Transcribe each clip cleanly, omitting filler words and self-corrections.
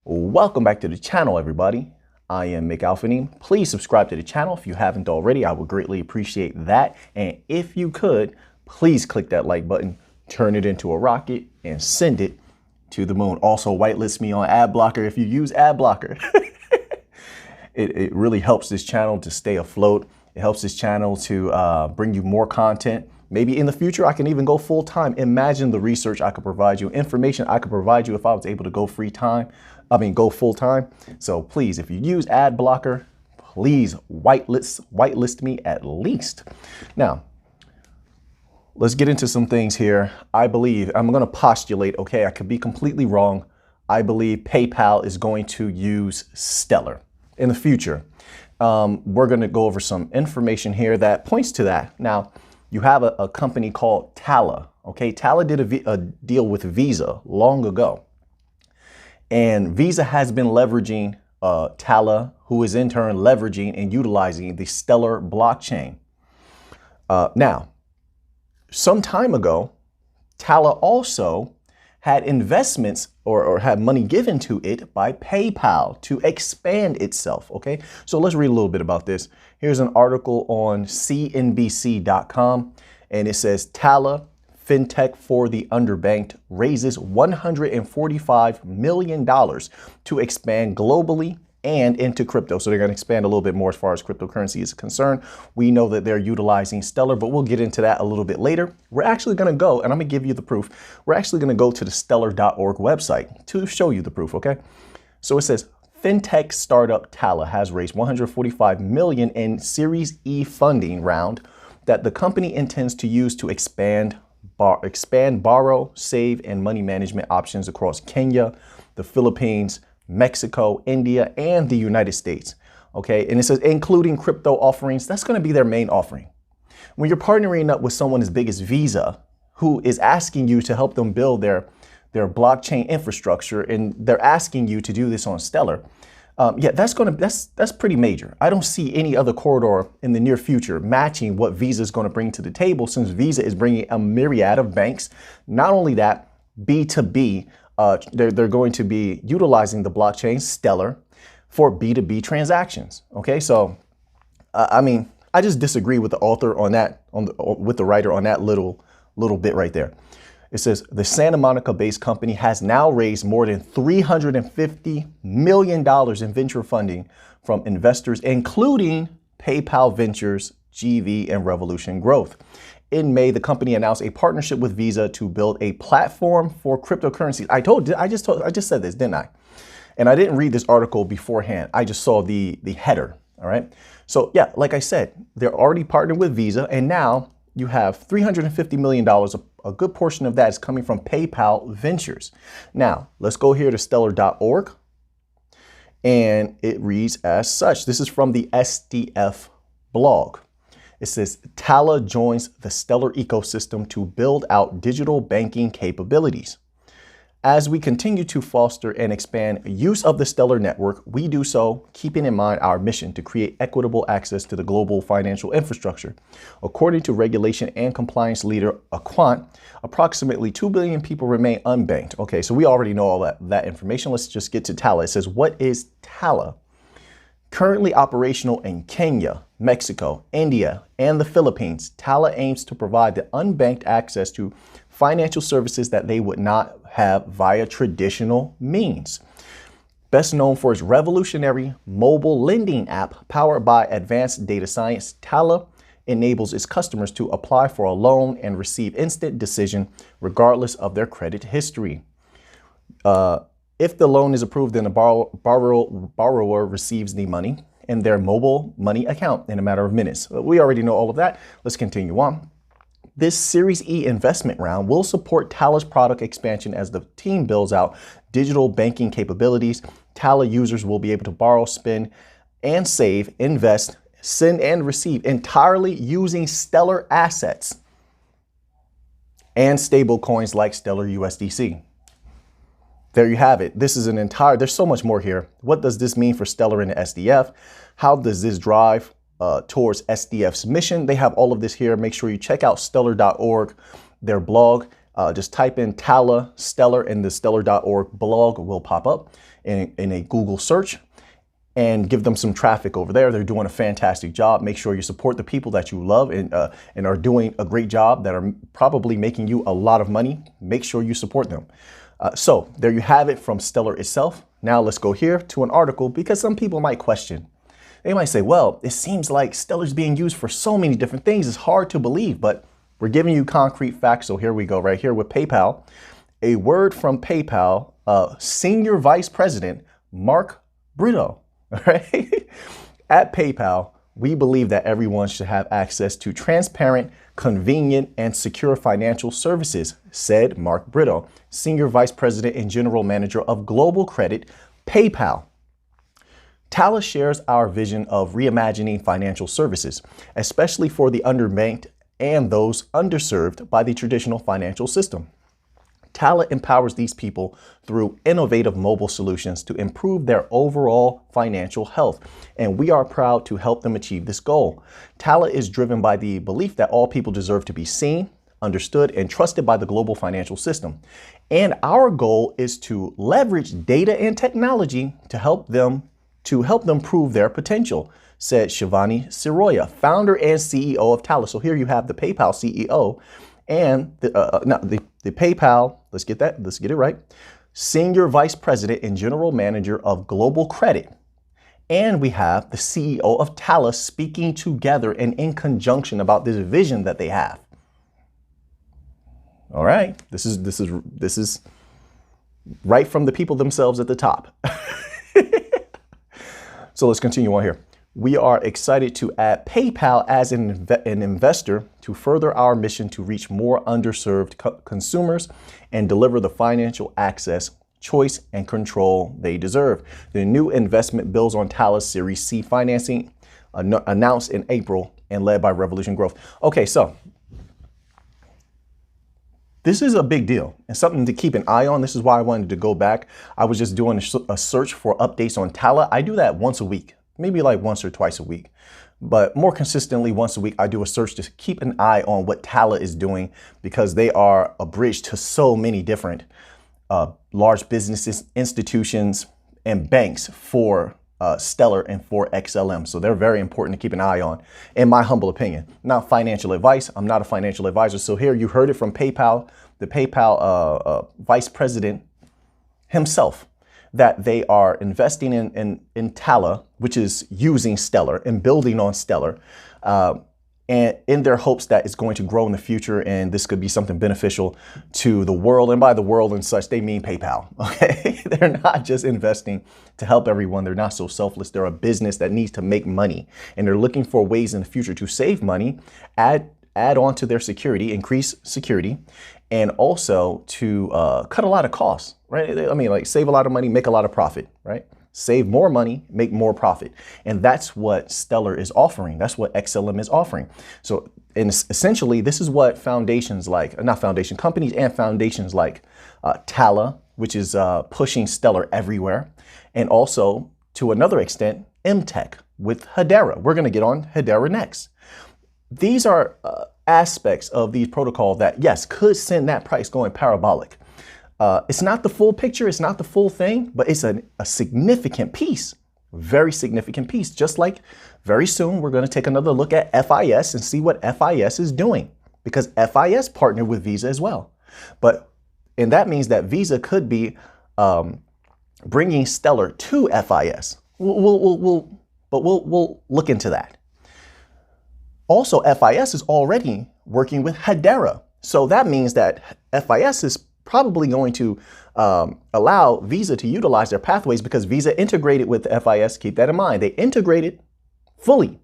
Welcome back to the channel, everybody. I am McAlphanine. Please subscribe to the channel if you haven't already. I would greatly appreciate that. And if you could, please click that like button, turn it into a rocket, and send it to the moon. Also, whitelist me on ad blocker if you use ad blocker. It really helps this channel to stay afloat. It helps this channel to bring you more content. Maybe in the future, I can even go full time. Imagine the research I could provide you, information I could provide you if I was able to go go full time. So please, if you use ad blocker, please whitelist me at least. Now, let's get into some things here. I'm going to postulate, okay, I could be completely wrong. I believe PayPal is going to use Stellar in the future. We're going to go over some information here that points to that. Now, you have a company called Tala. Okay, Tala did a deal with Visa long ago. And Visa has been leveraging Tala, who is in turn leveraging and utilizing the Stellar blockchain. Now, some time ago, Tala also had investments or had money given to it by PayPal to expand itself. Okay, so let's read a little bit about this. Here's an article on CNBC.com, and it says Tala, fintech for the underbanked, raises $145 million to expand globally and into crypto. So they're going to expand a little bit more as far as cryptocurrency is concerned. We know that they're utilizing Stellar, but we'll get into that a little bit later. We're actually going to go, and I'm going to give you the proof. We're actually going to go to the stellar.org website to show you the proof, okay? So it says, fintech startup Tala has raised $145 million in Series E funding round that the company intends to use to expand, borrow, save, and money management options across Kenya, the Philippines, Mexico, India, and the United States. Okay, and it says including crypto offerings. That's going to be their main offering. When you're partnering up with someone as big as Visa, who is asking you to help them build their blockchain infrastructure, and they're asking you to do this on Stellar, that's pretty major. I don't see any other corridor in the near future matching what Visa is going to bring to the table, since Visa is bringing a myriad of banks. Not only that, B2B. They're going to be utilizing the blockchain Stellar for B2B transactions. Okay, so I just disagree with the author on that, with the writer on that little bit right there. It says the Santa Monica-based company has now raised more than $350 million in venture funding from investors, including PayPal Ventures, GV, and Revolution Growth. In May, the company announced a partnership with Visa to build a platform for cryptocurrencies. I just said this, didn't I? And I didn't read this article beforehand. I just saw the header. All right. So yeah, like I said, they're already partnered with Visa, and now you have $350 million. A good portion of that is coming from PayPal Ventures. Now let's go here to stellar.org, and it reads as such. This is from the SDF blog. It says, Tala joins the Stellar ecosystem to build out digital banking capabilities. As we continue to foster and expand use of the Stellar network, we do so keeping in mind our mission to create equitable access to the global financial infrastructure. According to regulation and compliance leader Aquant, approximately 2 billion people remain unbanked. Okay, so we already know all that information. Let's just get to Tala. It says, what is Tala? Currently operational in Kenya, Mexico, India, and the Philippines, Tala aims to provide the unbanked access to financial services that they would not have via traditional means. Best known for its revolutionary mobile lending app powered by advanced data science, Tala enables its customers to apply for a loan and receive instant decision regardless of their credit history. If the loan is approved, then the borrower receives the money in their mobile money account in a matter of minutes. We already know all of that. Let's continue on. This Series E investment round will support Tala's product expansion as the team builds out digital banking capabilities. Tala users will be able to borrow, spend, and save, invest, send, and receive entirely using Stellar assets and stable coins like Stellar USDC. There you have it. This is there's so much more here. What does this mean for Stellar and the SDF? How does this drive towards SDF's mission? They have all of this here. Make sure you check out stellar.org, their blog. Just type in Tala Stellar and the stellar.org blog will pop up in a Google search, and give them some traffic over there. They're doing a fantastic job. Make sure you support the people that you love and are doing a great job, that are probably making you a lot of money. Make sure you support them. So there you have it from Stellar itself. Now let's go here to an article, because some people might question. They might say, well, it seems like Stellar's being used for so many different things. It's hard to believe, but we're giving you concrete facts. So here we go right here with PayPal. A word from PayPal, Senior Vice President Mark Brito. Right? At PayPal, we believe that everyone should have access to transparent, convenient, and secure financial services, said Mark Brito, Senior Vice President and General Manager of Global Credit, PayPal. Tala shares our vision of reimagining financial services, especially for the underbanked and those underserved by the traditional financial system. Tala empowers these people through innovative mobile solutions to improve their overall financial health, and we are proud to help them achieve this goal. Tala is driven by the belief that all people deserve to be seen, understood, and trusted by the global financial system. And our goal is to leverage data and technology to help them prove their potential, said Shivani Siroya, founder and CEO of Tala. So here you have the PayPal CEO and the PayPal, let's get it right, Senior Vice President and General Manager of Global Credit. And we have the CEO of Tala speaking together and in conjunction about this vision that they have. All right, this is right from the people themselves at the top. So let's continue on here. We are excited to add PayPal as an investor to further our mission to reach more underserved consumers and deliver the financial access, choice, and control they deserve. The new investment builds on Tala's Series C financing announced in April and led by Revolution Growth. Okay, so this is a big deal and something to keep an eye on. This is why I wanted to go back. I was just doing a search for updates on Tala. I do that once a week. Maybe like once or twice a week, but more consistently once a week, I do a search to keep an eye on what Tala is doing, because they are a bridge to so many different large businesses, institutions, and banks for Stellar and for XLM. So they're very important to keep an eye on, in my humble opinion. Not financial advice. I'm not a financial advisor. So here you heard it from PayPal, the PayPal vice president himself, that they are investing in Tala, which is using Stellar and building on Stellar, and in their hopes that it's going to grow in the future, and this could be something beneficial to the world. And by the world and such, they mean PayPal. Okay, they're not just investing to help everyone. They're not so selfless. They're a business that needs to make money, and they're looking for ways in the future to save money, add on to their security, increase security, and also to cut a lot of costs, right? I mean, like save a lot of money, make a lot of profit, right? Save more money, make more profit. And that's what Stellar is offering. That's what XLM is offering. So, and essentially, this is what foundations like, not foundation, companies and foundations like Tala, which is pushing Stellar everywhere. And also, to another extent, MTech with Hedera. We're going to get on Hedera next. These are aspects of these protocols that, yes, could send that price going parabolic. It's not the full picture, it's not the full thing, but it's a significant piece, very significant piece. Just like very soon, we're going to take another look at FIS and see what FIS is doing, because FIS partnered with Visa as well. And that means that Visa could be bringing Stellar to FIS. We'll look into that. Also, FIS is already working with Hedera. So that means that FIS is probably going to allow Visa to utilize their pathways, because Visa integrated with FIS. Keep that in mind. They integrated fully.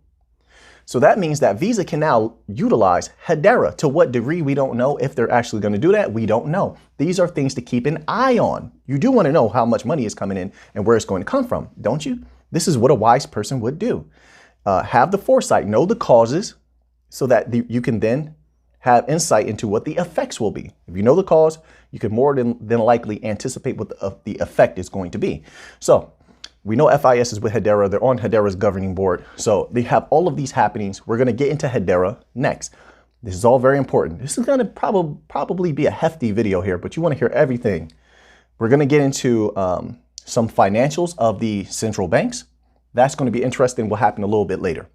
So that means that Visa can now utilize Hedera. To what degree, we don't know. If they're actually going to do that, we don't know. These are things to keep an eye on. You do want to know how much money is coming in and where it's going to come from, don't you? This is what a wise person would do. Have the foresight, know the causes, so that you can then have insight into what the effects will be. If you know the cause, you can more than likely anticipate what the effect is going to be. So we know FIS is with Hedera. They're on Hedera's governing board. So they have all of these happenings. We're going to get into Hedera next. This is all very important. This is going to probably be a hefty video here, but you want to hear everything. We're going to get into some financials of the central banks. That's going to be interesting. Will happen a little bit later.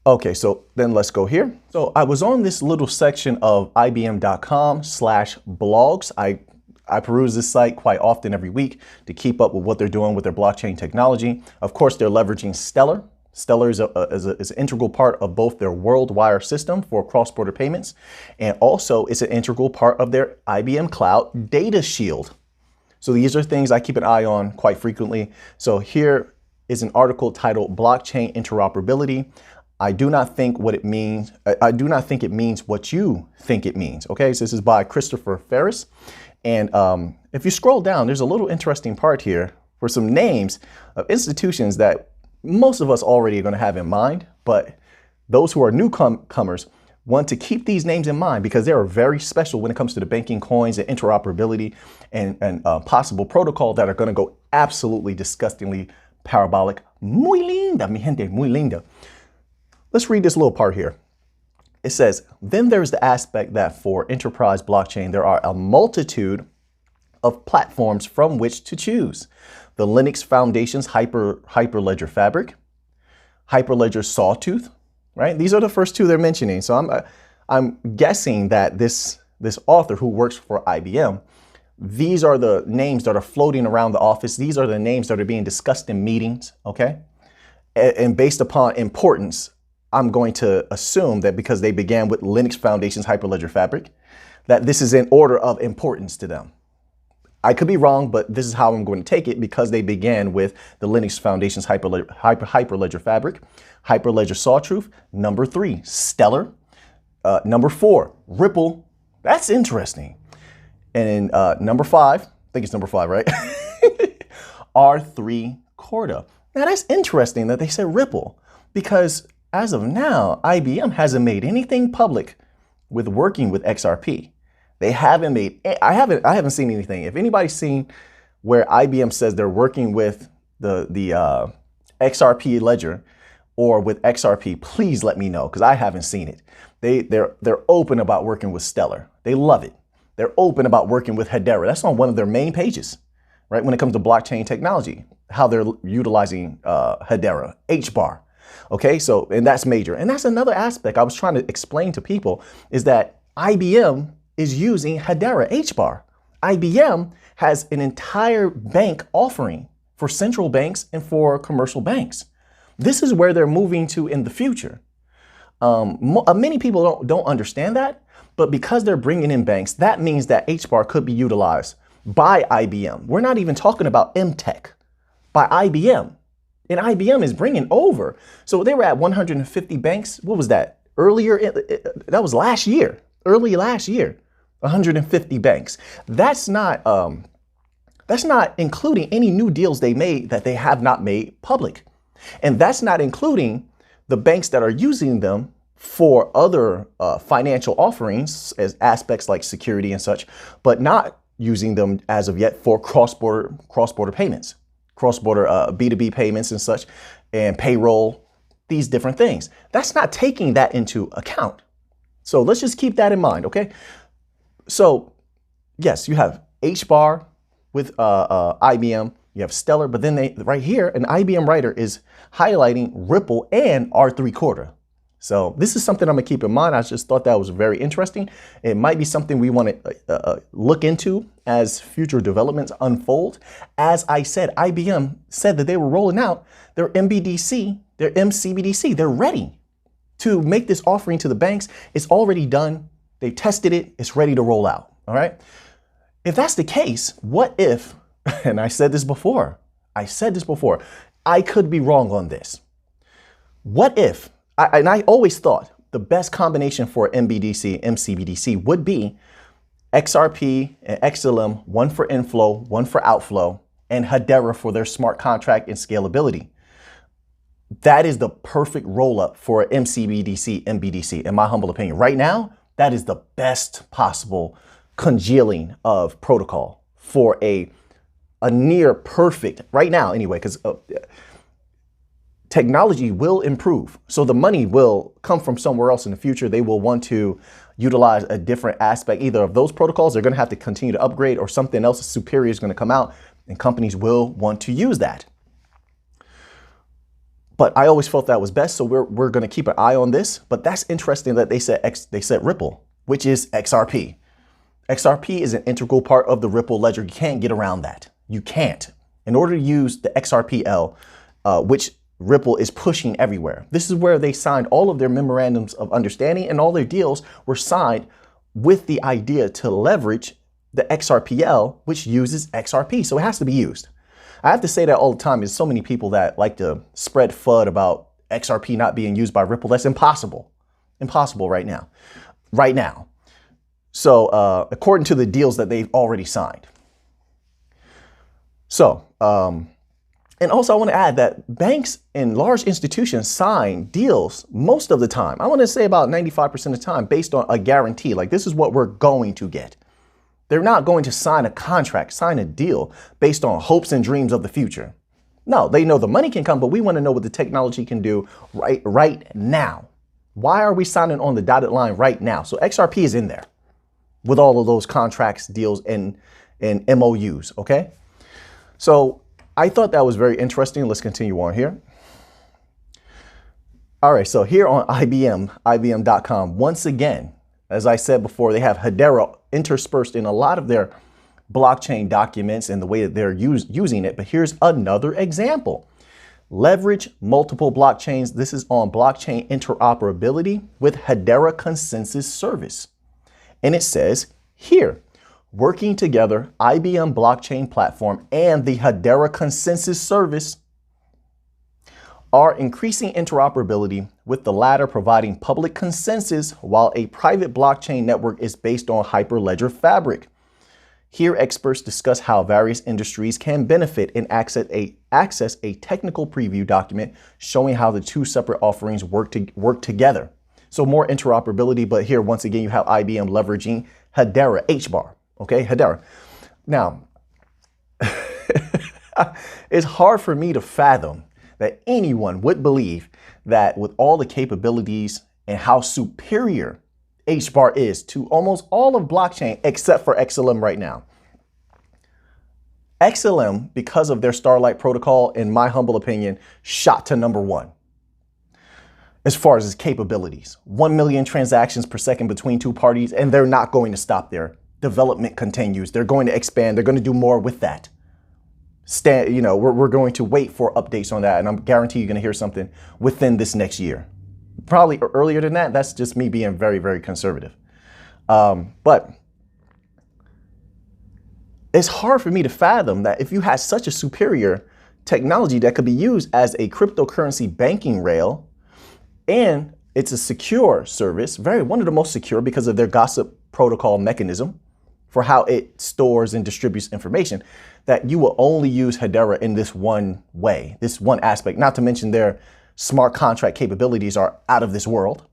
Okay, so then let's go here. So I was on this little section of ibm.com/blogs. I peruse this site quite often every week to keep up with what they're doing with their blockchain technology. Of course, they're leveraging Stellar. Stellar is an integral part of both their WorldWire system for cross-border payments, and also it's an integral part of their IBM Cloud Data Shield. So these are things I keep an eye on quite frequently. So here is an article titled Blockchain Interoperability. I do not think what it means. I do not think it means what you think it means. Okay, so this is by Christopher Ferris. And if you scroll down, there's a little interesting part here for some names of institutions that most of us already are going to have in mind. But those who are newcomers want to keep these names in mind because they are very special when it comes to the banking coins and interoperability and possible protocol that are going to go absolutely disgustingly parabolic. Muy linda, mi gente, muy linda. Let's read this little part here. It says, then there's the aspect that for enterprise blockchain, there are a multitude of platforms from which to choose. The Linux Foundation's Hyperledger Fabric, Hyperledger Sawtooth, right? These are the first two they're mentioning. So I'm guessing that this author who works for IBM, these are the names that are floating around the office. These are the names that are being discussed in meetings, okay? And based upon importance, I'm going to assume that because they began with Linux Foundation's Hyperledger Fabric, that this is in order of importance to them. I could be wrong, but this is how I'm going to take it because they began with the Linux Foundation's Hyperledger Fabric, Hyperledger Sawtooth, number 3, Stellar, number 4, Ripple. That's interesting. And number 5, I think it's number 5, right? R3 Corda. Now that's interesting that they said Ripple because as of now, IBM hasn't made anything public with working with XRP. They haven't made, I haven't seen anything. If anybody's seen where IBM says they're working with the XRP ledger or with XRP, please let me know because I haven't seen it. They're open about working with Stellar. They love it. They're open about working with Hedera. That's on one of their main pages, right? When it comes to blockchain technology, how they're utilizing Hedera, Hbar. Okay, so, and that's major. And that's another aspect I was trying to explain to people is that IBM is using Hedera Hbar. IBM has an entire bank offering for central banks and for commercial banks. This is where they're moving to in the future. Many people don't understand that, but because they're bringing in banks, that means that Hbar could be utilized by IBM. We're not even talking about MTech, by IBM. And IBM is bringing over. So they were at 150 banks. What was that? Earlier, that was last year, early last year, 150 banks. That's not including any new deals they made that they have not made public. And that's not including the banks that are using them for other financial offerings as aspects like security and such, but not using them as of yet for cross-border payments. Cross-border B2B payments and such, and payroll, these different things. That's not taking that into account. So let's just keep that in mind, okay? So yes, you have Hbar with IBM, you have Stellar, but then right here, an IBM writer is highlighting Ripple and R3 Corda. So this is something I'm gonna keep in mind. I just thought that was very interesting. It might be something we want to look into as future developments unfold. As I said, IBM said that they were rolling out their MBDC, their MCBDC. They're ready to make this offering to the banks. It's already done. They tested it. It's ready to roll out. All right. If that's the case, what if, and I said this before, I could be wrong on this. What if, and I always thought the best combination for MBDC, MCBDC would be XRP and XLM, one for inflow, one for outflow, and Hedera for their smart contract and scalability. That is the perfect roll-up for MCBDC, MBDC, in my humble opinion. Right now, that is the best possible congealing of protocol for a near perfect, right now anyway, because technology will improve. So the money will come from somewhere else in the future. They will want to utilize a different aspect, either of those protocols. They're going to have to continue to upgrade, or something else superior is going to come out, and companies will want to use that. But I always felt that was best. So we're going to keep an eye on this. But that's interesting that they said Ripple, which is XRP. XRP is an integral part of the Ripple ledger. You can't get around that. You can't. In order to use the XRPL, which Ripple is pushing everywhere. This is where they signed all of their memorandums of understanding, and all their deals were signed with the idea to leverage the XRPL, which uses XRP. So it has to be used. I have to say that all the time. There's so many people that like to spread FUD about XRP not being used by Ripple. That's impossible. Impossible right now. Right now. So according to the deals that they've already signed. So, and also I want to add that banks and large institutions sign deals most of the time. I want to say about 95% of the time based on a guarantee. Like, this is what we're going to get. They're not going to sign a contract, sign a deal based on hopes and dreams of the future. No, they know the money can come, but we want to know what the technology can do right now. Why are we signing on the dotted line right now? So XRP is in there with all of those contracts, deals, and MOUs, okay? So I thought that was very interesting. Let's continue on here. All right, so here on IBM.com, once again, as I said before, they have Hedera interspersed in a lot of their blockchain documents and the way that they're using it. But here's another example. Leverage multiple blockchains. This is on blockchain interoperability with Hedera Consensus Service. And it says here, working together, IBM blockchain platform and the Hedera Consensus Service are increasing interoperability, with the latter providing public consensus while a private blockchain network is based on Hyperledger Fabric. Here, experts discuss how various industries can benefit and access a technical preview document showing how the two separate offerings work together. So more interoperability, but here, once again, you have IBM leveraging Hedera, Hbar, okay, Hedera. Now, it's hard for me to fathom that anyone would believe that with all the capabilities and how superior Hbar is to almost all of blockchain except for XLM right now. XLM, because of their Starlight protocol, in my humble opinion, shot to #1 as far as its capabilities. 1 million transactions per second between two parties, and they're not going to stop there. Development continues. They're going to expand. They're going to do more with that. We're going to wait for updates on that, and I'm guarantee you're going to hear something within this next year. Probably earlier than that. That's just me being very, very conservative. But it's hard for me to fathom that if you had such a superior technology that could be used as a cryptocurrency banking rail, and it's a secure service, one of the most secure because of their gossip protocol mechanism for how it stores and distributes information, that you will only use Hedera in this one way, this one aspect, not to mention their smart contract capabilities are out of this world.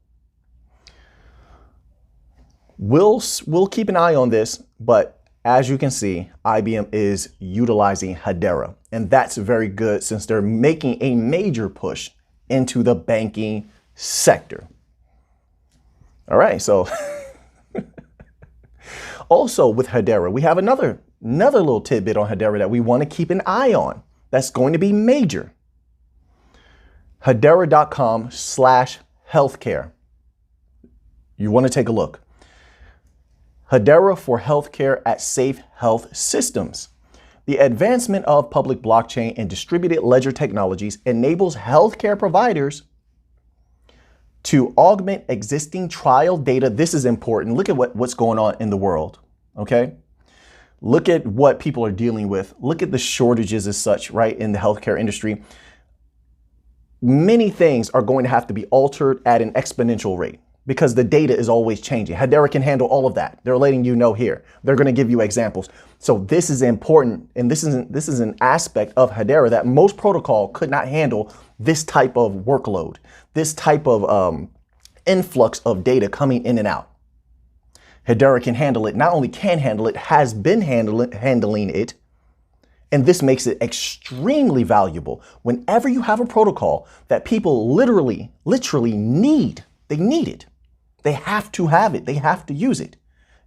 We'll keep an eye on this, but as you can see, IBM is utilizing Hedera, and that's very good since they're making a major push into the banking sector. All right, so also with Hedera, we have another little tidbit on Hedera that we want to keep an eye on. That's going to be major. Hedera.com/healthcare. You want to take a look. Hedera for healthcare at Safe Health Systems. The advancement of public blockchain and distributed ledger technologies enables healthcare providers to augment existing trial data. This is important. Look at what's going on in the world, okay? Look at what people are dealing with. Look at the shortages as such, right, in the healthcare industry. Many things are going to have to be altered at an exponential rate because the data is always changing. Hedera can handle all of that. They're letting you know here. They're going to give you examples. So this is important, and this is an aspect of Hedera that most protocol could not handle this type of workload, this type of influx of data coming in and out. Hedera can handle it. Not only can handle it, has been handling it, And this makes it extremely valuable. Whenever you have a protocol that people literally need, they need it. They have to have it. They have to use it.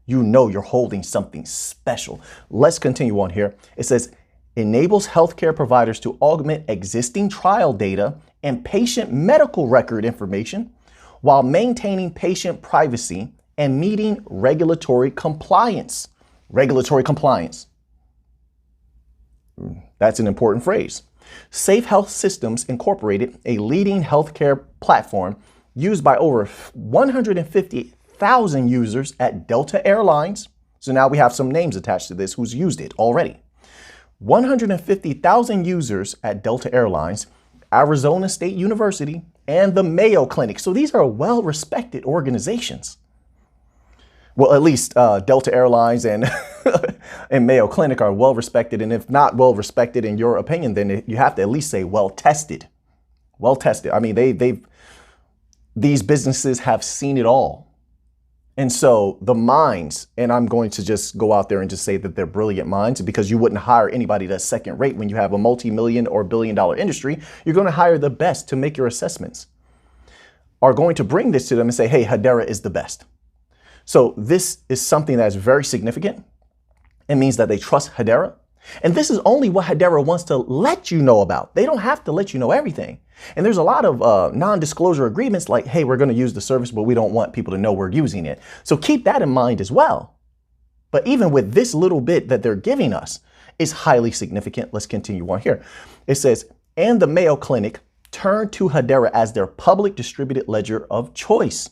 You know you're holding something special. Let's continue on here. It says, enables healthcare providers to augment existing trial data and patient medical record information while maintaining patient privacy and meeting regulatory compliance. Regulatory compliance. That's an important phrase. Safe Health Systems Incorporated, a leading healthcare platform used by over 150,000 users at Delta Airlines. So now we have some names attached to this who's used it already. 150,000 users at Delta Airlines, Arizona State University, and the Mayo Clinic. So these are well-respected organizations. Well, at least Delta Airlines and and Mayo Clinic are well-respected. And if not well-respected in your opinion, then you have to at least say well-tested. Well-tested. I mean, these businesses have seen it all. And so the minds, and I'm going to just go out there and just say that they're brilliant minds, because you wouldn't hire anybody that's second rate when you have a multi-million or billion-dollar industry. You're going to hire the best to make your assessments. Are going to bring this to them and say, hey, Hedera is the best. So this is something that's very significant. It means that they trust Hedera. And this is only what Hedera wants to let you know about. They don't have to let you know everything. And there's a lot of non-disclosure agreements like, hey, we're going to use the service, but we don't want people to know we're using it. So keep that in mind as well. But even with this little bit that they're giving us is highly significant. Let's continue on here. It says, and the Mayo Clinic turned to Hedera as their public distributed ledger of choice.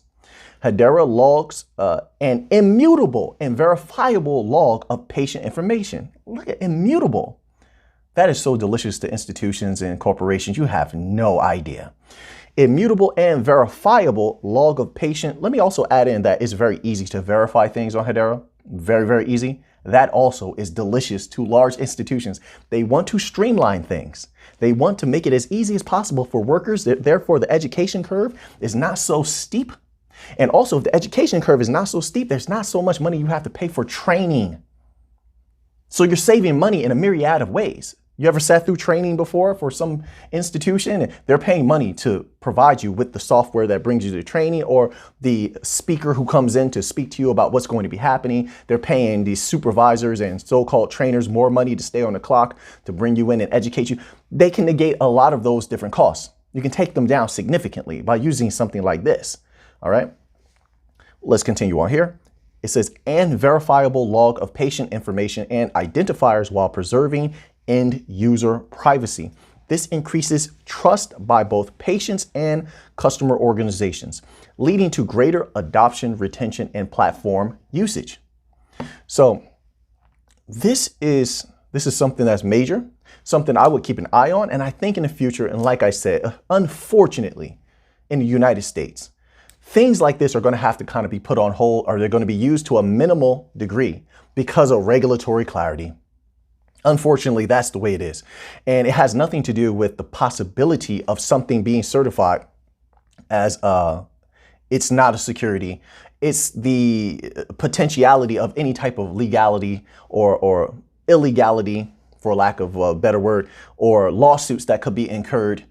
Hedera logs an immutable and verifiable log of patient information. Look at immutable. That is so delicious to institutions and corporations. You have no idea. Immutable and verifiable log of patient. Let me also add in that it's very easy to verify things on Hedera. Very, very easy. That also is delicious to large institutions. They want to streamline things. They want to make it as easy as possible for workers. Therefore, the education curve is not so steep. And also, if the education curve is not so steep, there's not so much money you have to pay for training. So you're saving money in a myriad of ways. You ever sat through training before for some institution and they're paying money to provide you with the software that brings you to training, or the speaker who comes in to speak to you about what's going to be happening? They're paying these supervisors and so-called trainers more money to stay on the clock to bring you in and educate you. They can negate a lot of those different costs. You can take them down significantly by using something like this. All right, let's continue on here. It says, and verifiable log of patient information and identifiers while preserving end user privacy. This increases trust by both patients and customer organizations, leading to greater adoption, retention, and platform usage. So this is something that's major, something I would keep an eye on. And I think in the future, and like I said, unfortunately, in the United States, things like this are going to have to kind of be put on hold, or they're going to be used to a minimal degree because of regulatory clarity. Unfortunately, that's the way it is. And it has nothing to do with the possibility of something being certified as it's not a security. It's the potentiality of any type of legality or illegality, for lack of a better word, or lawsuits that could be incurred.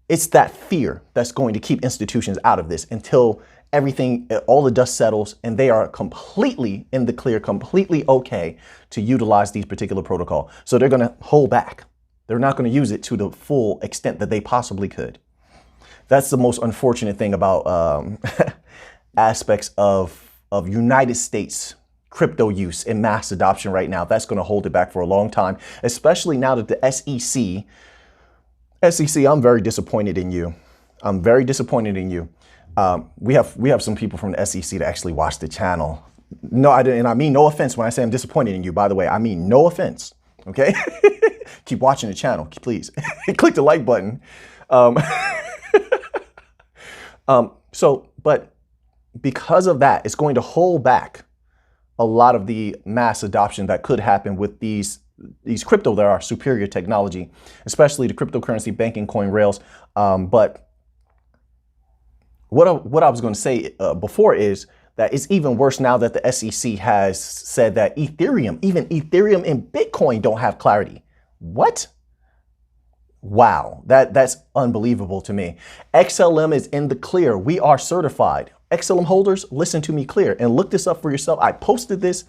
It's that fear that's going to keep institutions out of this until everything, all the dust settles and they are completely in the clear, completely okay to utilize these particular protocol. So they're going to hold back. They're not going to use it to the full extent that they possibly could. That's the most unfortunate thing about aspects of United States crypto use and mass adoption right now. That's going to hold it back for a long time, especially now that the SEC, I'm very disappointed in you. I'm very disappointed in you. We have some people from the SEC that actually watch the channel. No, and I mean no offense when I say I'm disappointed in you, by the way. I mean no offense, okay? Keep watching the channel, please. Click the like button. But because of that, it's going to hold back a lot of the mass adoption that could happen with these crypto that are superior technology, especially the cryptocurrency banking coin rails. But what I was going to say before is that it's even worse now that the SEC has said that even Ethereum and Bitcoin don't have clarity. What? Wow, that's unbelievable to me. XLM is in the clear. We are certified. XLM holders, listen to me clear and look this up for yourself. I posted this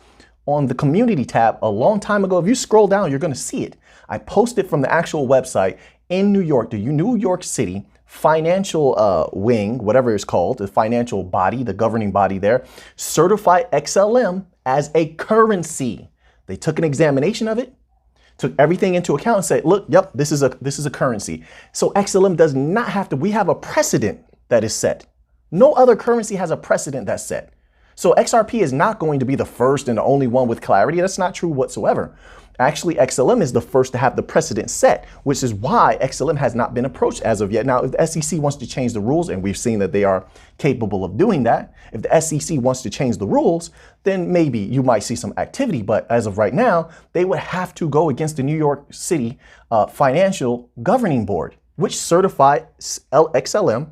on the community tab a long time ago. If you scroll down, you're going to see it. I posted from the actual website in New York, the New York City financial wing, whatever it's called, the financial body, the governing body there, certified XLM as a currency. They took an examination of it, took everything into account and said, look, yep, this is a currency. So XLM does not have to, we have a precedent that is set. No other currency has a precedent that's set. So XRP is not going to be the first and the only one with clarity. That's not true whatsoever. Actually, XLM is the first to have the precedent set, which is why XLM has not been approached as of yet. Now, if the SEC wants to change the rules, and we've seen that they are capable of doing that, if the SEC wants to change the rules, then maybe you might see some activity. But as of right now, they would have to go against the New York City Financial Governing Board, which certified XLM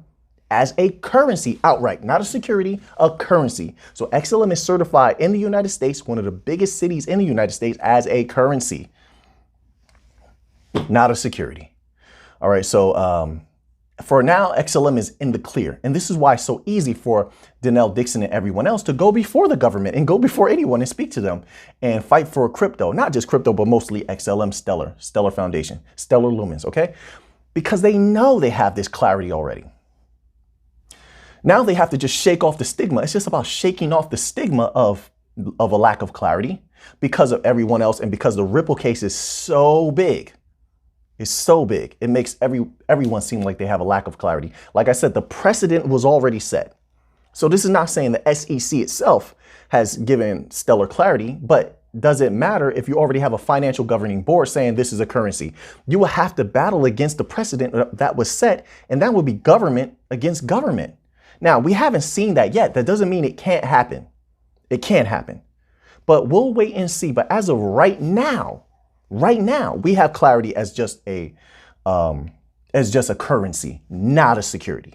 as a currency outright, not a security, a currency. So XLM is certified in the United States, one of the biggest cities in the United States, as a currency, not a security. All right, so for now, XLM is in the clear. And this is why it's so easy for Donnell Dixon and everyone else to go before the government and go before anyone and speak to them and fight for crypto, not just crypto, but mostly XLM, Stellar Foundation, Stellar Lumens, okay? Because they know they have this clarity already. Now they have to just shake off the stigma. It's just about shaking off the stigma of a lack of clarity because of everyone else and because the Ripple case is so big. It's so big. It makes everyone seem like they have a lack of clarity. Like I said, the precedent was already set. So this is not saying the SEC itself has given stellar clarity, but does it matter if you already have a financial governing board saying this is a currency? You will have to battle against the precedent that was set, and that would be government against government. Now, we haven't seen that yet. That doesn't mean it can't happen. It can happen. But we'll wait and see. But as of right now, we have clarity as just a currency, not a security.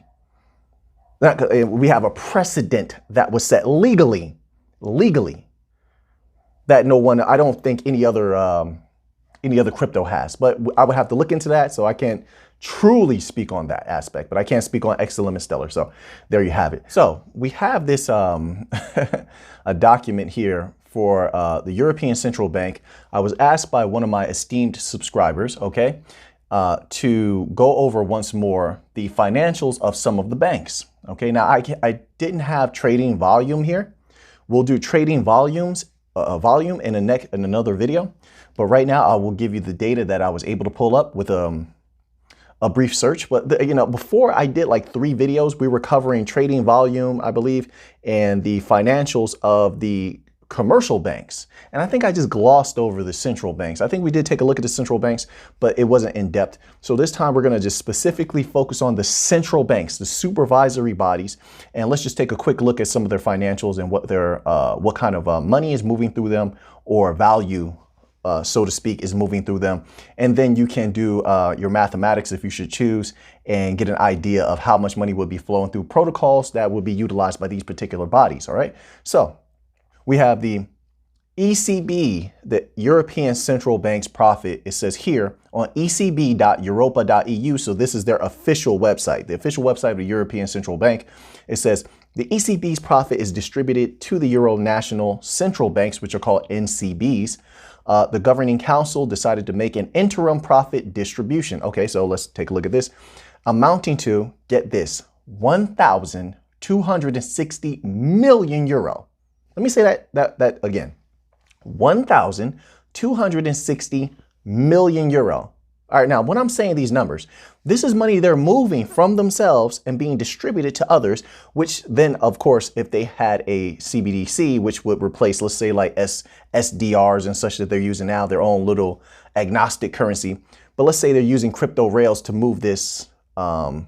We have a precedent that was set legally, that no one, I don't think any other crypto has. But I would have to look into that, so I can't truly speak on that aspect, but I can't speak on XLM and Stellar. So there you have it. So we have this a document here for the European Central Bank. I was asked by one of my esteemed subscribers, okay, to go over once more the financials of some of the banks. Okay, now I didn't have trading volume here. We'll do trading volume in another video, but right now I will give you the data that I was able to pull up with a brief search. But before I did like 3 videos, we were covering trading volume, I believe, and the financials of the commercial banks. And I think I just glossed over the central banks. I think we did take a look at the central banks, but it wasn't in depth. So this time we're going to just specifically focus on the central banks, the supervisory bodies. And let's just take a quick look at some of their financials and what kind of money is moving through them, or value, so to speak, is moving through them. And then you can do your mathematics if you should choose and get an idea of how much money would be flowing through protocols that would be utilized by these particular bodies. All right. So we have the ECB, the European Central Bank's profit. It says here on ecb.europa.eu. So this is their official website, the official website of the European Central Bank. It says the ECB's profit is distributed to the Euro national central banks, which are called NCBs. The governing council decided to make an interim profit distribution. Okay, so let's take a look at this. Amounting to, get this, 1,260 million euro. Let me say that again. 1,260 million euro. All right, now when I'm saying these numbers, this is money they're moving from themselves and being distributed to others, which then, of course, if they had a CBDC, which would replace, let's say, like SDRs and such that they're using now, their own little agnostic currency. But let's say they're using crypto rails to move this at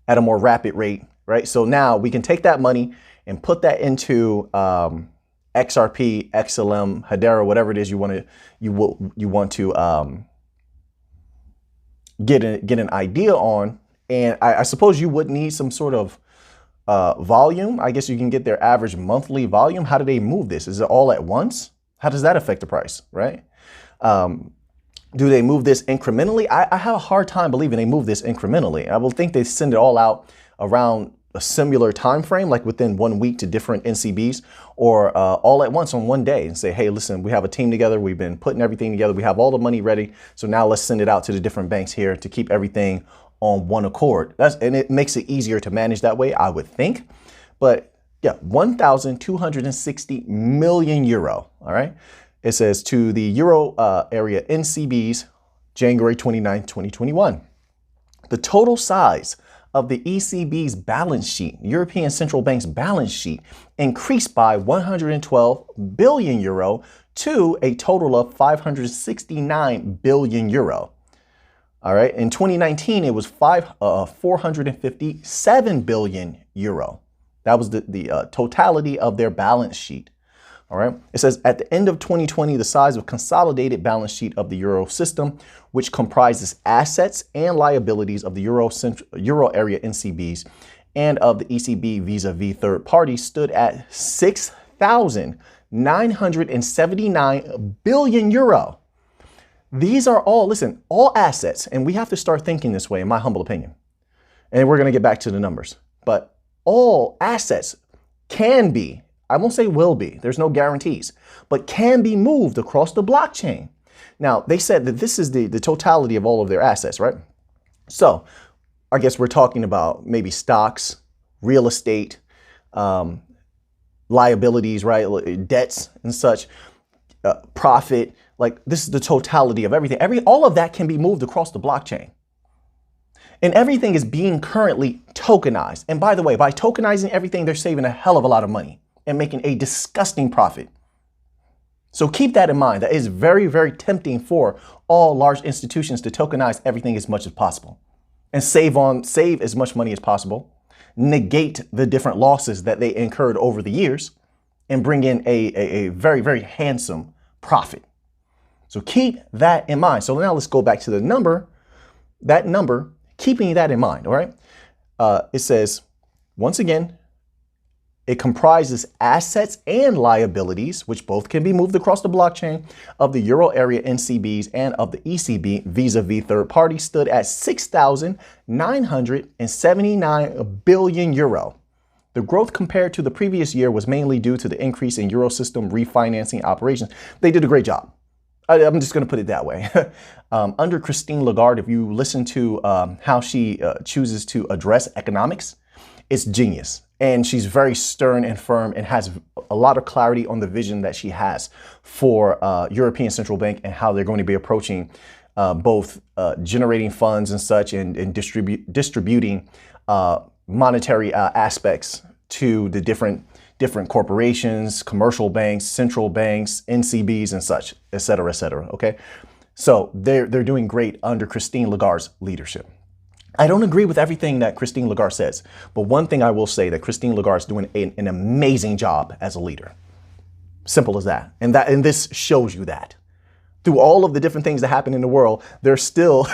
a more rapid rate, right? So now we can take that money and put that into XRP, XLM, Hedera, whatever it is you want to get an idea on. And I suppose you would need some sort of volume. I guess you can get their average monthly volume. How do they move this? Is it all at once? How does that affect the price, right? Do they move this incrementally? I have a hard time believing they move this incrementally. I will think they send it all out around a similar time frame, like within 1 week to different NCBs, or all at once on one day and say, hey, listen, we have a team together. We've been putting everything together. We have all the money ready. So now let's send it out to the different banks here to keep everything on one accord. And it makes it easier to manage that way, I would think. But yeah, 1,260 million euro. All right. It says to the Euro area NCBs, January 29, 2021. The total size of the ECB's balance sheet, European Central Bank's balance sheet, increased by 112 billion euro to a total of 569 billion euro. All right. In 2019, it was 457 billion euro. That was the totality of their balance sheet. All right. It says at the end of 2020, the size of consolidated balance sheet of the Euro system, which comprises assets and liabilities of the Euro area NCBs and of the ECB vis-a-vis third parties, stood at 6,979 billion euro. These are all, listen, all assets. And we have to start thinking this way, in my humble opinion. And we're going to get back to the numbers. But all assets can be, I won't say will be, there's no guarantees, but can be moved across the blockchain. Now, they said that this is the totality of all of their assets, right? So I guess we're talking about maybe stocks, real estate, liabilities, right? Debts and such, profit. Like this is the totality of everything. All of that can be moved across the blockchain. And everything is being currently tokenized. And by the way, by tokenizing everything, they're saving a hell of a lot of money and making a disgusting profit. So keep that in mind. That is very, very tempting for all large institutions to tokenize everything as much as possible and save as much money as possible, negate the different losses that they incurred over the years, and bring in a very, very handsome profit. So keep that in mind. So now let's go back to the number, keeping that in mind. All right. It says, once again, it comprises assets and liabilities, which both can be moved across the blockchain, of the Euro area NCBs and of the ECB vis-a-vis third party, stood at 6,979 billion euro. The growth compared to the previous year was mainly due to the increase in Eurosystem refinancing operations. They did a great job. I'm just going to put it that way. Under Christine Lagarde, if you listen to how she chooses to address economics, it's genius. And she's very stern and firm and has a lot of clarity on the vision that she has for European Central Bank and how they're going to be approaching both generating funds and such and distributing monetary aspects to the different corporations, commercial banks, central banks, NCBs and such, et cetera, okay? So they're doing great under Christine Lagarde's leadership. I don't agree with everything that Christine Lagarde says, but one thing I will say that Christine Lagarde is doing an amazing job as a leader. Simple as that. And this shows you that. Through all of the different things that happen in the world, there's still,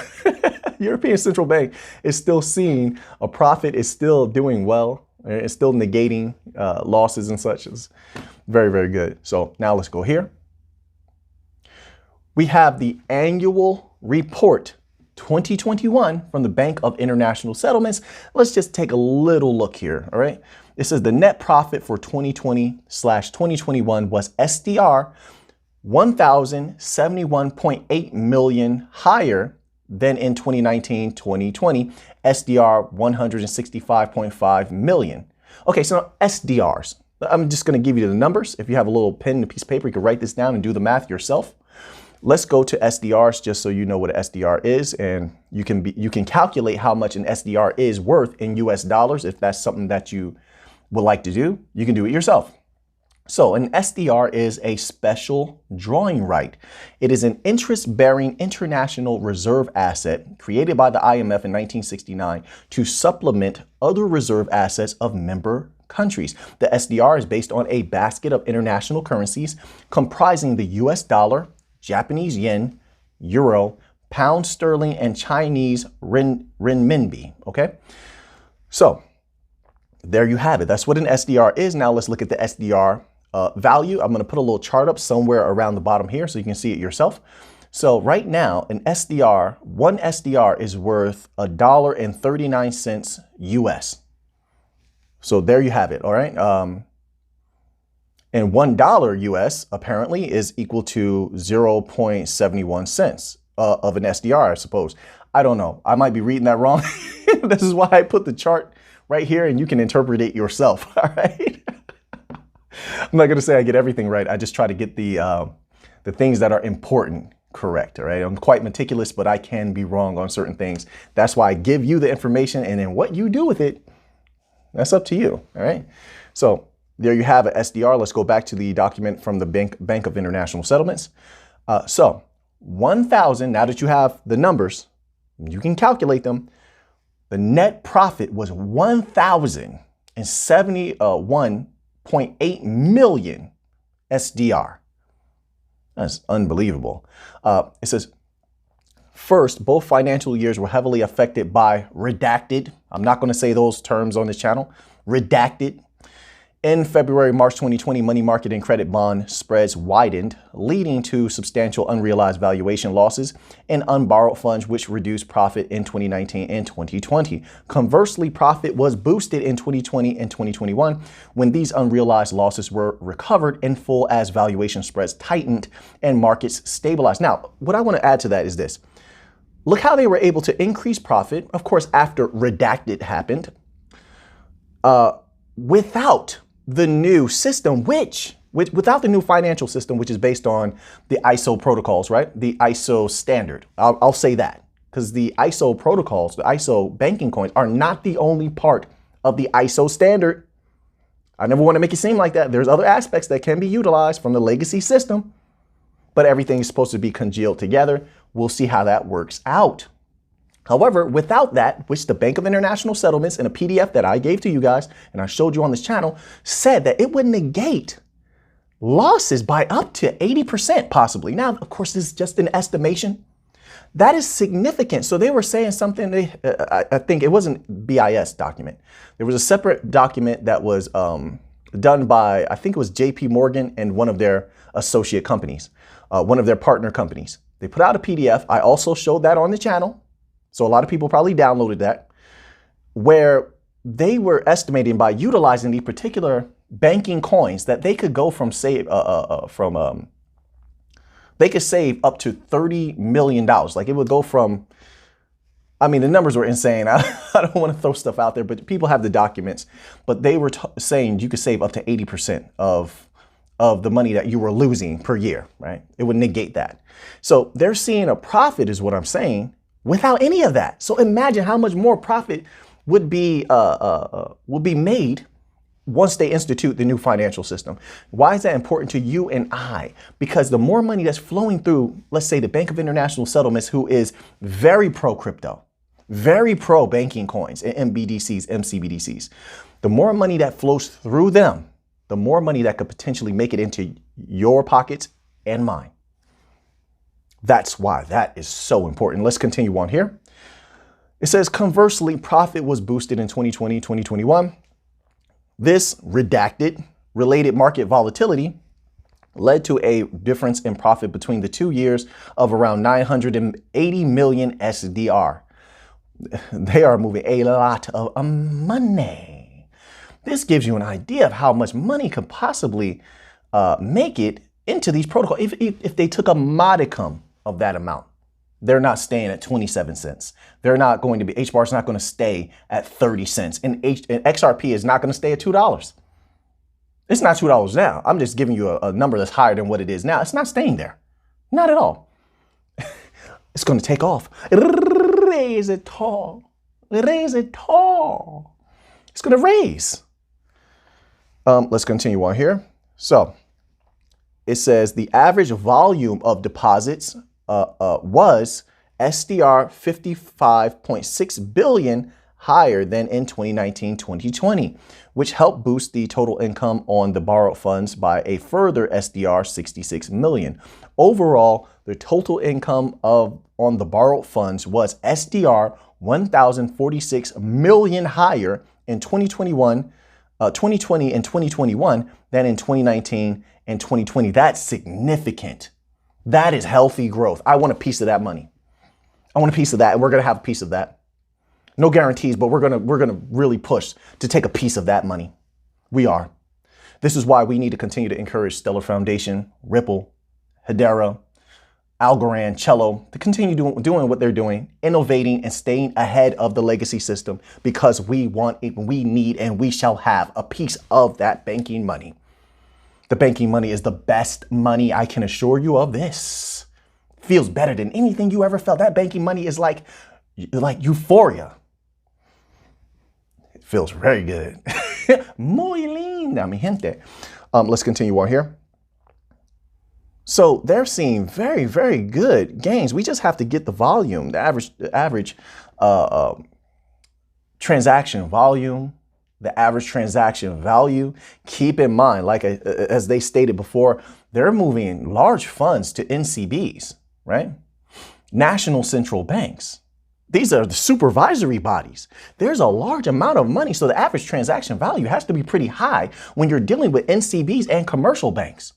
European Central Bank is still seeing a profit, is still doing well, it's still negating losses and such. It's very, very good. So now let's go here. We have the annual report 2021 from the Bank of International Settlements. Let's just take a little look here. All right. It says the net profit for 2020/2021 was SDR 1,071.8 million higher than in 2019/2020, SDR 165.5 million. Okay, so SDRs. I'm just going to give you the numbers. If you have a little pen and a piece of paper, you can write this down and do the math yourself. Let's go to SDRs just so you know what an SDR is, and you can calculate how much an SDR is worth in US dollars. If that's something that you would like to do, you can do it yourself. So an SDR is a special drawing right. It is an interest-bearing international reserve asset created by the IMF in 1969 to supplement other reserve assets of member countries. The SDR is based on a basket of international currencies comprising the US dollar, Japanese yen, euro, pound sterling, and Chinese renminbi. Okay, so there you have it. That's what an SDR is. Now let's look at the SDR value. I'm going to put a little chart up somewhere around the bottom here so you can see it yourself. So right now, an SDR, one SDR is worth $1.39 US. So there you have it. All right. And $1 US apparently is equal to 0.71 cents of an SDR, I suppose. I don't know. I might be reading that wrong. This is why I put the chart right here and you can interpret it yourself. All right. I'm not going to say I get everything right. I just try to get the things that are important correct. All right. I'm quite meticulous, but I can be wrong on certain things. That's why I give you the information, and then what you do with it, that's up to you. All right. So there you have an SDR. Let's go back to the document from the Bank of International Settlements. So 1,000, now that you have the numbers, you can calculate them. The net profit was 1,071.8 million SDR. That's unbelievable. It says, first, both financial years were heavily affected by redacted. I'm not going to say those terms on this channel. Redacted. In February, March 2020, money market and credit bond spreads widened, leading to substantial unrealized valuation losses in unborrowed funds, which reduced profit in 2019 and 2020. Conversely, profit was boosted in 2020 and 2021 when these unrealized losses were recovered in full as valuation spreads tightened and markets stabilized. Now, what I want to add to that is this. Look how they were able to increase profit, of course, after redacted happened, without the new system, without the new financial system, which is based on the ISO protocols, right? The ISO standard. I'll say that because the ISO protocols, the ISO banking coins are not the only part of the ISO standard. I never want to make it seem like that. There's other aspects that can be utilized from the legacy system, but everything is supposed to be congealed together. We'll see how that works out. However, without that, which the Bank of International Settlements in a PDF that I gave to you guys and I showed you on this channel said that it would negate losses by up to 80% possibly. Now, of course, this is just an estimation. That is significant. So they were saying something, I think it wasn't BIS document. There was a separate document that was done by, I think it was JP Morgan and one of their associate companies, one of their partner companies. They put out a PDF. I also showed that on the channel. So a lot of people probably downloaded that, where they were estimating by utilizing the particular banking coins that they could go from they could save up to $30 million. Like it would go from, I mean, the numbers were insane. I don't want to throw stuff out there, but people have the documents, but they were saying you could save up to 80% of the money that you were losing per year, right? It would negate that. So they're seeing a profit is what I'm saying, without any of that. So imagine how much more profit would be made once they institute the new financial system. Why is that important to you and I? Because the more money that's flowing through, let's say the Bank of International Settlements, who is very pro crypto, very pro banking coins and MBDCs, MCBDCs, the more money that flows through them, the more money that could potentially make it into your pockets and mine. That's why that is so important. Let's continue on here. It says, conversely, profit was boosted in 2020, 2021. This redacted related market volatility led to a difference in profit between the 2 years of around 980 million SDR. They are moving a lot of money. This gives you an idea of how much money could possibly make it into these protocols. If they took a modicum of that amount, they're not staying at 27 cents. They're not going to be, Hbar is not going to stay at 30 cents. And XRP is not going to stay at $2. It's not $2 now. I'm just giving you a number that's higher than what it is now. It's not staying there. Not at all. It's going to take off. Raise it tall. Raise it tall. It's going to raise. Let's continue on here. So it says the average volume of deposits was SDR 55.6 billion higher than in 2019-2020, which helped boost the total income on the borrowed funds by a further SDR 66 million. Overall, the total income on the borrowed funds was SDR 1,046 million higher in 2020 and 2021 than in 2019 and 2020. That's significant. That is healthy growth. I want a piece of that money. I want a piece of that, and we're going to have a piece of that. No guarantees, but we're going to really push to take a piece of that money. We are. This is why we need to continue to encourage Stellar Foundation, Ripple, Hedera, Algorand, Cello to continue doing what they're doing, innovating and staying ahead of the legacy system, because we want it, we need, and we shall have a piece of that banking money. The banking money is the best money. I can assure you of this. Feels better than anything you ever felt. That banking money is like euphoria. It feels very good. Muy linda, mi gente. Let's continue on here. So they're seeing very, very good gains. We just have to get the volume, the average transaction volume, the average transaction value. Keep in mind, like as they stated before, they're moving large funds to NCBs, right? National central banks. These are the supervisory bodies. There's a large amount of money, so the average transaction value has to be pretty high when you're dealing with NCBs and commercial banks.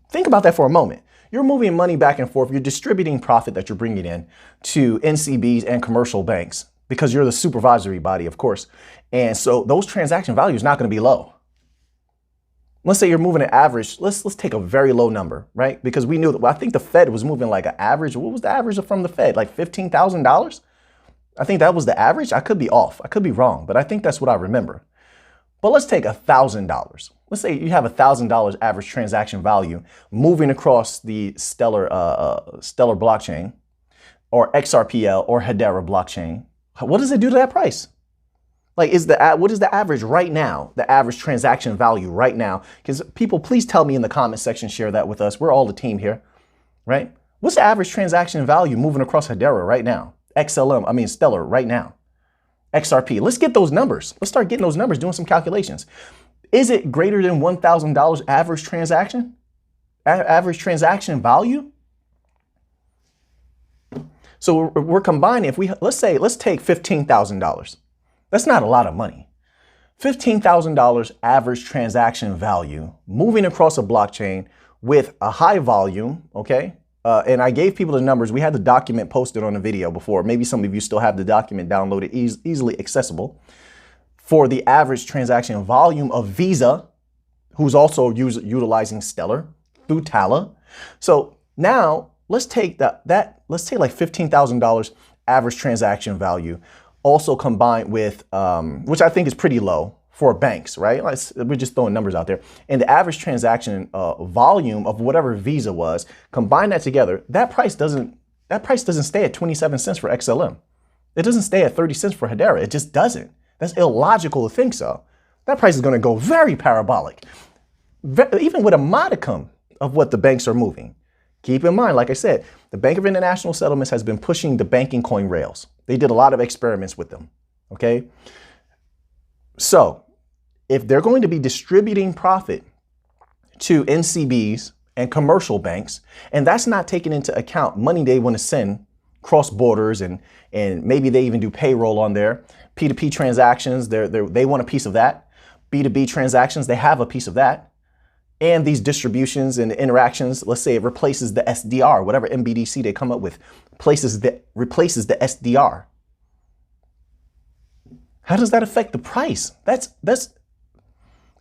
Think about that for a moment. You're moving money back and forth. You're distributing profit that you're bringing in to NCBs and commercial banks because you're the supervisory body, of course. And so those transaction values not going to be low. Let's say you're moving an average. Let's take a very low number, right? Because we knew that, well, I think the Fed was moving like an average. What was the average from the Fed? Like $15,000? I think that was the average. I could be off. I could be wrong, but I think that's what I remember. But let's take $1,000. Let's say you have $1,000 average transaction value moving across the Stellar blockchain or XRPL or Hedera blockchain. What does it do to that price? Like, what is the average right now? The average transaction value right now? Because people, please tell me in the comment section, share that with us. We're all the team here, right? What's the average transaction value moving across Hedera right now? Stellar right now. XRP. Let's get those numbers. Let's start getting those numbers, doing some calculations. Is it greater than $1,000 average transaction? Average transaction value? So we're combining, let's take $15,000. That's not a lot of money. $15,000 average transaction value moving across a blockchain with a high volume, okay? And I gave people the numbers. We had the document posted on the video before. Maybe some of you still have the document downloaded, easily accessible. For the average transaction volume of Visa, who's also utilizing Stellar through Tala. So now let's take let's take like $15,000 average transaction value, also combined with, which I think is pretty low for banks, right? We're just throwing numbers out there. And the average transaction volume of whatever Visa was, combine that together, that price doesn't stay at 27 cents for XLM. It doesn't stay at 30 cents for Hedera. It just doesn't. That's illogical to think so. That price is going to go very parabolic, even with a modicum of what the banks are moving. Keep in mind, like I said, the Bank of International Settlements has been pushing the banking coin rails. They did a lot of experiments with them, okay? So if they're going to be distributing profit to NCBs and commercial banks, and that's not taking into account money they want to send cross borders, and maybe they even do payroll on there, P2P transactions, they want a piece of that. B2B transactions, they have a piece of that. And these distributions and interactions, let's say it replaces the SDR, whatever MBDC they come up with, replaces the SDR. How does that affect the price?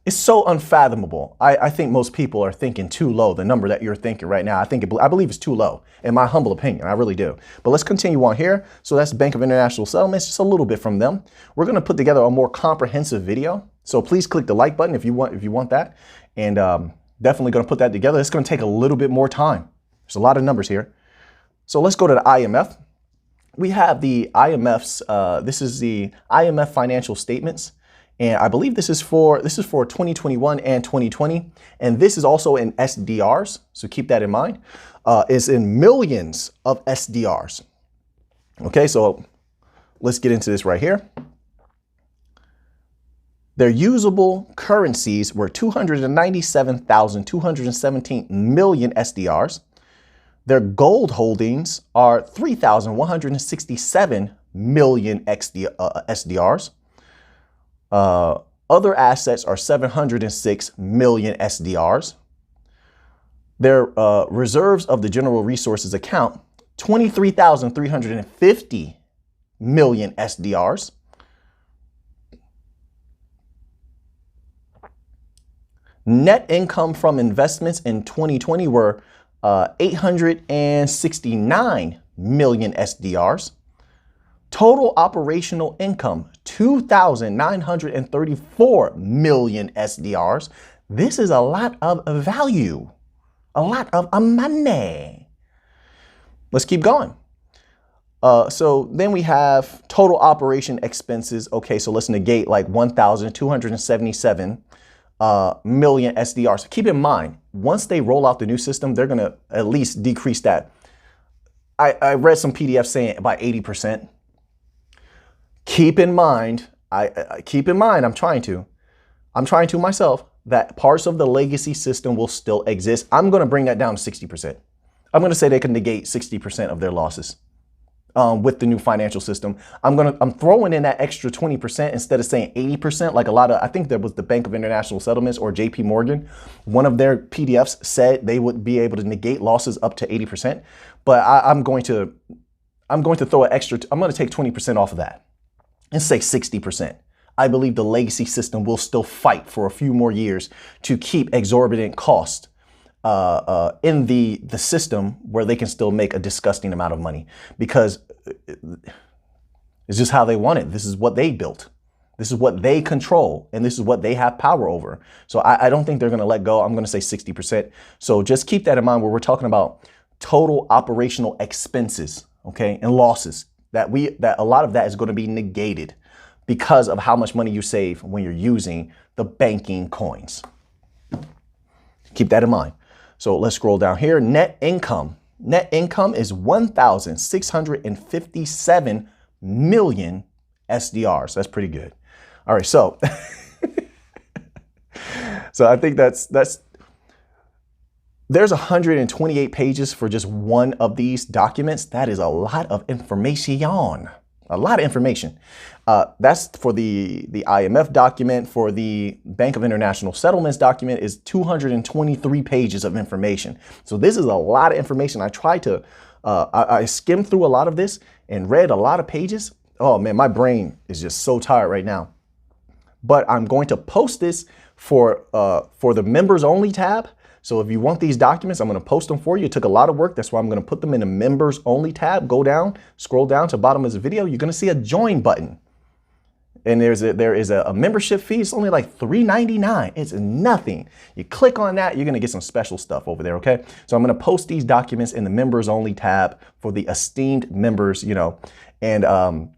It's so unfathomable. I think most people are thinking too low. The number that you're thinking right now, I believe it's too low, in my humble opinion. I really do. But let's continue on here. So that's Bank of International Settlements, just a little bit from them. We're going to put together a more comprehensive video. So please click the like button if you want that. And definitely going to put that together. It's going to take a little bit more time. There's a lot of numbers here. So let's go to the IMF. We have the IMF's, this is the IMF financial statements. And I believe this is for 2021 and 2020. And this is also in SDRs. So keep that in mind. It's in millions of SDRs. Okay, so let's get into this right here. Their usable currencies were 297,217 million SDRs. Their gold holdings are 3,167 million SDRs. Other assets are 706 million SDRs. Their reserves of the general resources account, 23,350 million SDRs. Net income from investments in 2020 were 869 million SDRs. Total operational income, 2,934 million SDRs. This is a lot of value, a lot of money. Let's keep going. So then we have total operation expenses. Okay, so let's negate like 1,277 million SDRs. Keep in mind, once they roll out the new system, they're going to at least decrease that. I read some PDFs saying by 80%. Keep in mind, I'm trying to myself, that parts of the legacy system will still exist. I'm going to bring that down to 60%. I'm going to say they can negate 60% of their losses with the new financial system. I'm throwing in that extra 20% instead of saying 80%, like a lot of, I think there was the Bank of International Settlements or JP Morgan. One of their PDFs said they would be able to negate losses up to 80%. But I'm going to throw an extra, I'm going to take 20% off of that and say 60%. I believe the legacy system will still fight for a few more years to keep exorbitant costs in the system where they can still make a disgusting amount of money, because it's just how they want it. This is what they built. This is what they control, and this is what they have power over. So I don't think they're going to let go. I'm going to say 60%. So just keep that in mind where we're talking about total operational expenses, okay, and losses, that a lot of that is going to be negated because of how much money you save when you're using the banking coins. Keep that in mind. So let's scroll down here. Net income. Net income is 1,657 million SDRs. That's pretty good. All right, so I think there's 128 pages for just one of these documents. That is a lot of information. A lot of information. That's for the IMF document. For the Bank of International Settlements document is 223 pages of information. So this is a lot of information. I tried to, I skimmed through a lot of this and read a lot of pages. Oh man, my brain is just so tired right now. But I'm going to post this for the members only tab. So if you want these documents, I'm going to post them for you. It took a lot of work. That's why I'm going to put them in the members only tab. Go down, scroll down to the bottom of this video. You're going to see a join button. And there is a membership fee. It's only like $3.99. It's nothing. You click on that, you're going to get some special stuff over there. Okay. So I'm going to post these documents in the members only tab for the esteemed members, and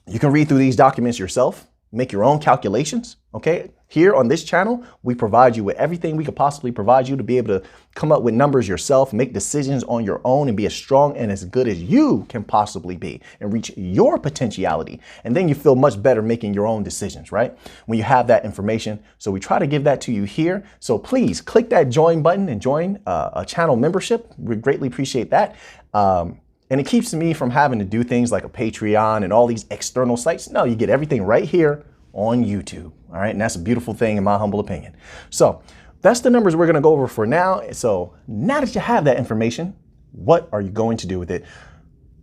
you can read through these documents yourself, make your own calculations. Okay. Here on this channel, we provide you with everything we could possibly provide you to be able to come up with numbers yourself, make decisions on your own, and be as strong and as good as you can possibly be and reach your potentiality. And then you feel much better making your own decisions, right? When you have that information. So we try to give that to you here. So please click that join button and join a channel membership. We greatly appreciate that. And it keeps me from having to do things like a Patreon and all these external sites. No, you get everything right here on YouTube. All right. And that's a beautiful thing in my humble opinion. So that's the numbers we're going to go over for now. So now that you have that information, what are you going to do with it?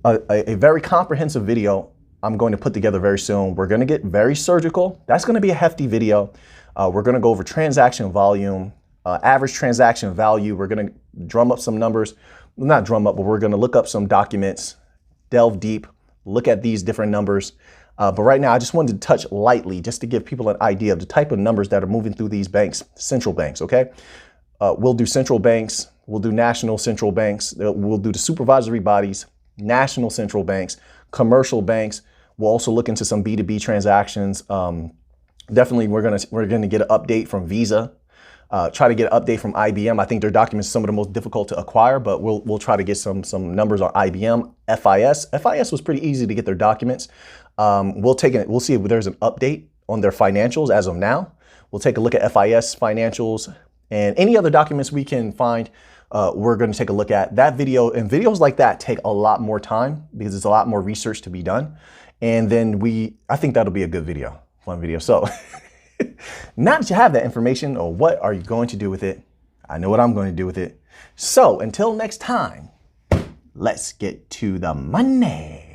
A very comprehensive video I'm going to put together very soon. We're going to get very surgical. That's going to be a hefty video. We're going to go over transaction volume, average transaction value. We're going to drum up some numbers, not drum up, but we're going to look up some documents, delve deep, look at these different numbers. But right now, I just wanted to touch lightly just to give people an idea of the type of numbers that are moving through these banks, central banks, okay? We'll do central banks, we'll do national central banks, we'll do the supervisory bodies, national central banks, commercial banks. We'll also look into some B2B transactions. Definitely, we're gonna get an update from Visa. Try to get an update from IBM. I think their documents are some of the most difficult to acquire, but we'll try to get some numbers on IBM. FIS was pretty easy to get their documents. We'll see if there's an update on their financials as of now. We'll take a look at FIS financials and any other documents we can find. We're going to take a look at that video, and videos like that take a lot more time because it's a lot more research to be done. And then I think that'll be a good video, fun video. So now that you have that information, or what are you going to do with it? I know what I'm going to do with it. So until next time, let's get to the money.